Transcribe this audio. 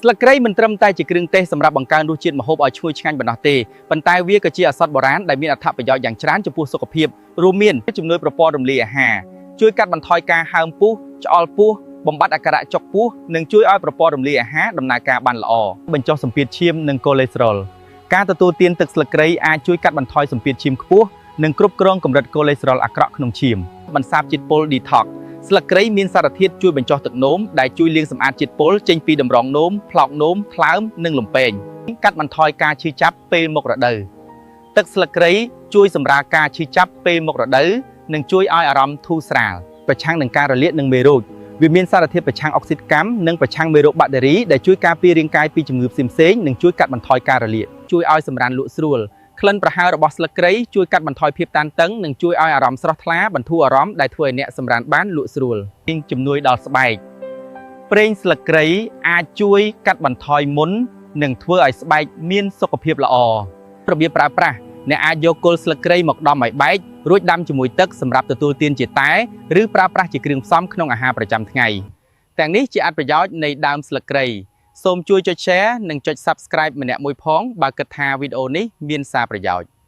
ស្លឹកគ្រៃមិនត្រឹមតែជាគ្រឿងទេសសម្រាប់បង្កើនរសជាតិម្ហូបឲ្យឈ្ងុយឆ្ងាញ់ប៉ុណ្ណោះទេប៉ុន្តែវាក៏ជាឱសថបុរាណដែលមានអត្ថប្រយោជន៍យ៉ាងច្រើនចំពោះសុខភាពរួមមានជំនួយប្រព័ន្ធរំលាយអាហារជួយកាត់បន្ថយការហើមពោះឆ្អល់ពោះបំបត្តិអាការៈចុកពោះនិងជួយឲ្យប្រព័ន្ធរំលាយអាហារដំណើរការបានល្អបញ្ចុះសម្ពាធឈាមនិងកូលេស្តេរ៉ុលការទទួលទានទឹកស្លឹកគ្រៃអាចជួយកាត់បន្ថយសម្ពាធឈាមខ្ពស់និងគ្រប់គ្រងកម្រិតកូលេស្តេរ៉ុលអាក្រក់ក្នុងឈាមបន្សាបជាតិពុល Detox ស្លឹកគ្រៃមានសារធាតុជួយបញ្ចុះទឹកនោមដែលជួយលាងសម្អាតជាតិពុលចេញពីតម្រងនោមថ្លោកនោមថ្លើមនិងលំពែងកាត់បន្ថយការឈឺចាប់ពេលមករដូវទឹកស្លឹកគ្រៃជួយសម្រាលការឈឺចាប់ពេលមករដូវនិងជួយឲ្យអារម្មណ៍ធូរស្រាលប្រឆាំងនឹងការរលាកនិងមេរោគវាមានសារធាតុប្រឆាំងអុកស៊ីតកម្មនិងប្រឆាំងមេរោគបាក់តេរីដែលជួយការពាររាងកាយពីជំងឺផ្សេងៗនិងជួយកាត់បន្ថយការរលាកជួយឲ្យសម្រានលក់ស្រួលក្លិនប្រហើររបស់ស្លឹកគ្រៃជួយកាត់បន្ថយភាពតានតឹងនិងជួយឲ្យអារម្មណ៍ស្រស់ថ្លាបន្ធូរអារម្មណ៍ដែលធ្វើឲ្យអ្នកសម្រានបានលក់ស្រួលជំនួយដល់ស្បែកប្រេងស្លឹកគ្រៃអាចជួយកាត់បន្ថយមុននិងធ្វើឲ្យស្បែកមានសុខភាពល្អរបៀបប្រើប្រាស់អ្នកអាចយកគល់ស្លឹកគ្រៃមកដំឲ្យបែករួចដាំជាមួយទឹកសម្រាប់ទទួលទានជាតែឬប្រើប្រាស់ជាគ្រឿងផ្សំក្នុងអាហារប្រចាំថ្ងៃទាំងនេះជាអត្ថប្រយោជន៍នៃដើមស្លឹកគ្រៃសូមជួយចុច Share និងចុច Subscribe ម្នាក់មួយផងបើគិតថាវីដេអូនេះមានសារប្រយោជន៍